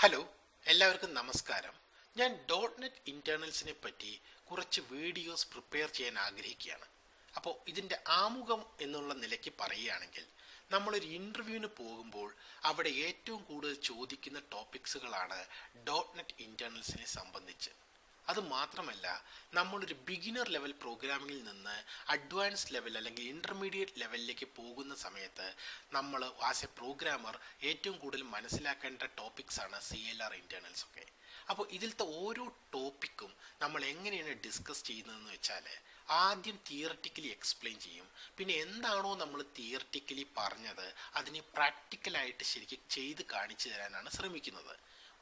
Hello, എല്ലാവർക്കും നമസ്കാരം. ഞാൻ നെറ്റ് ഇന്റേണൽസിനെ പറ്റി കുറച്ച് വീഡിയോസ് പ്രിപ്പയർ ചെയ്യാൻ ആഗ്രഹിക്കുകയാണ്. അപ്പോൾ ഇതിൻ്റെ ആമുഖം എന്നുള്ള നിലയ്ക്ക് പറയുകയാണെങ്കിൽ, നമ്മളൊരു ഇൻ്റർവ്യൂവിന് പോകുമ്പോൾ അവിടെ ഏറ്റവും കൂടുതൽ ചോദിക്കുന്ന ടോപ്പിക്സുകളാണ് നെറ്റ് ഇന്റേണൽസിനെ സംബന്ധിച്ച്. അത് മാത്രമല്ല, നമ്മളൊരു ബിഗിനർ ലെവൽ പ്രോഗ്രാമിങ്ങിൽ നിന്ന് അഡ്വാൻസ് ലെവൽ അല്ലെങ്കിൽ ഇൻ്റർമീഡിയറ്റ് ലെവലിലേക്ക് പോകുന്ന സമയത്ത് നമ്മൾ ആസ് എ പ്രോഗ്രാമർ ഏറ്റവും കൂടുതൽ മനസ്സിലാക്കേണ്ട ടോപ്പിക്സാണ് CLR ഇൻറ്റേർണൽസ് ഒക്കെ. അപ്പോൾ ഇതിലത്തെ ഓരോ ടോപ്പിക്കും നമ്മൾ എങ്ങനെയാണ് ഡിസ്കസ് ചെയ്യുന്നതെന്ന് വെച്ചാൽ, ആദ്യം തിയററ്റിക്കലി എക്സ്പ്ലെയിൻ ചെയ്യും. പിന്നെ എന്താണോ നമ്മൾ തിയററ്റിക്കലി പറഞ്ഞത് അതിനെ പ്രാക്ടിക്കലായിട്ട് ശരിക്കും ചെയ്ത് കാണിച്ചു തരാനാണ് ശ്രമിക്കുന്നത്.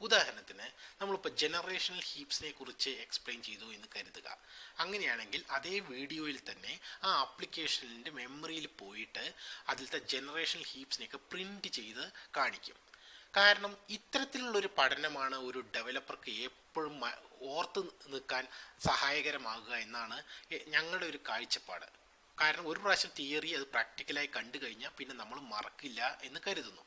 ഉദാഹരണത്തിന്, നമ്മളിപ്പോൾ ജനറേഷണൽ ഹീപ്സിനെ കുറിച്ച് എക്സ്പ്ലെയിൻ ചെയ്തു എന്ന് കരുതുക. അങ്ങനെയാണെങ്കിൽ അതേ വീഡിയോയിൽ തന്നെ ആ ആപ്ലിക്കേഷനിൻ്റെ മെമ്മറിയിൽ പോയിട്ട് അതിലത്തെ ജനറേഷണൽ ഹീപ്സിനെയൊക്കെ പ്രിൻ്റ് ചെയ്ത് കാണിക്കും. കാരണം ഇത്തരത്തിലുള്ളൊരു പഠനമാണ് ഒരു ഡെവലപ്പർക്ക് എപ്പോഴും ഓർത്ത് നിൽക്കാൻ സഹായകരമാകുക എന്നാണ് ഞങ്ങളുടെ ഒരു കാഴ്ചപ്പാട്. കാരണം ഒരു പ്രാവശ്യം തിയറി അത് പ്രാക്ടിക്കലായി കണ്ടു കഴിഞ്ഞാൽ പിന്നെ നമ്മൾ മറക്കില്ല എന്ന് കരുതുന്നു.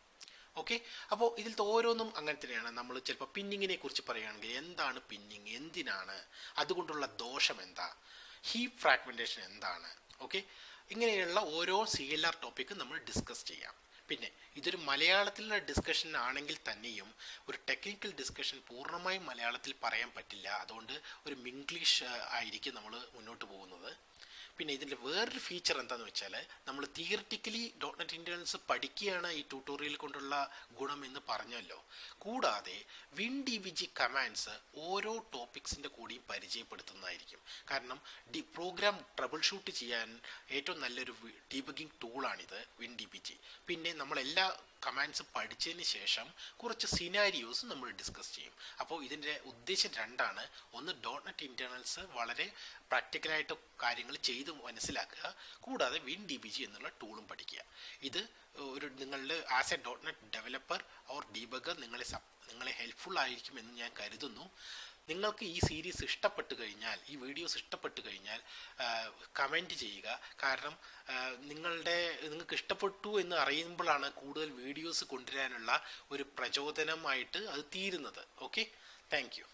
ഓക്കെ, അപ്പോൾ ഇതിലത്തെ ഓരോന്നും അങ്ങനെ തന്നെയാണ്. നമ്മൾ ചിലപ്പോൾ പിന്നിങ്ങിനെ കുറിച്ച് പറയുകയാണെങ്കിൽ, എന്താണ് പിന്നിങ്, എന്തിനാണ്, അതുകൊണ്ടുള്ള ദോഷം എന്താ, ഹീപ്പ് ഫ്രാഗ്മെൻറ്റേഷൻ എന്താണ്, ഓക്കെ, ഇങ്ങനെയുള്ള ഓരോ CLR ടോപ്പിക്കും നമ്മൾ ഡിസ്കസ് ചെയ്യാം. പിന്നെ ഇതൊരു മലയാളത്തിലുള്ള ഡിസ്കഷൻ ആണെങ്കിൽ തന്നെയും ഒരു ടെക്നിക്കൽ ഡിസ്കഷൻ പൂർണ്ണമായും മലയാളത്തിൽ പറയാൻ പറ്റില്ല. അതുകൊണ്ട് ഒരു മിംഗ്ലീഷ് ആയിരിക്കും നമ്മൾ മുന്നോട്ട് പോകുന്നത്. പിന്നെ ഇതിൻ്റെ വേറൊരു ഫീച്ചർ എന്താണെന്ന് വെച്ചാൽ, നമ്മൾ തിയറിറ്റിക്കലി നെറ്റ് ഇൻറ്റേർണൽസ് പഠിക്കുകയാണ് ഈ ട്യൂട്ടോറിയൽ കൊണ്ടുള്ള ഗുണം എന്ന് പറഞ്ഞല്ലോ. കൂടാതെ WinDBG കമാൻഡ്സ് ഓരോ ടോപ്പിക്സിൻ്റെ കൂടിയും പരിചയപ്പെടുത്തുന്നതായിരിക്കും. കാരണം പ്രോഗ്രാം ട്രബിൾ ഷൂട്ട് ചെയ്യാൻ ഏറ്റവും നല്ലൊരു ഡീബഗിങ് ടൂളാണിത് WinDBG. പിന്നെ നമ്മളെല്ലാ കമാൻഡ്സ് പഠിച്ചതിന് ശേഷം കുറച്ച് സിനാരിയോസ് നമ്മൾ ഡിസ്കസ് ചെയ്യും. അപ്പോൾ ഇതിൻ്റെ ഉദ്ദേശം രണ്ടാണ്. ഒന്ന്, നെറ്റ് ഇൻറ്റേർണൽസ് വളരെ പ്രാക്ടിക്കലായിട്ട് കാര്യങ്ങൾ ചെയ്ത് മനസ്സിലാക്കുക, കൂടാതെ WinDBG എന്നുള്ള ടൂളും പഠിക്കുക. ഇത് ഒരു നിങ്ങളുടെ as A net developer or debugger നിങ്ങളെ ഹെൽപ്ഫുൾ ആയിരിക്കുമെന്ന് ഞാൻ കരുതുന്നു. നിങ്ങൾക്ക് ഈ സീരീസ് ഇഷ്ടപ്പെട്ട് കഴിഞ്ഞാൽ, ഈ വീഡിയോസ് ഇഷ്ടപ്പെട്ട് കഴിഞ്ഞാൽ കമൻറ്റ് ചെയ്യുക. കാരണം നിങ്ങൾക്ക് ഇഷ്ടപ്പെട്ടു എന്ന് അറിയുമ്പോഴാണ് കൂടുതൽ വീഡിയോസ് കൊണ്ടുവരാനുള്ള ഒരു പ്രചോദനമായിട്ട് അത് തീരുന്നത്. Okay, thank you.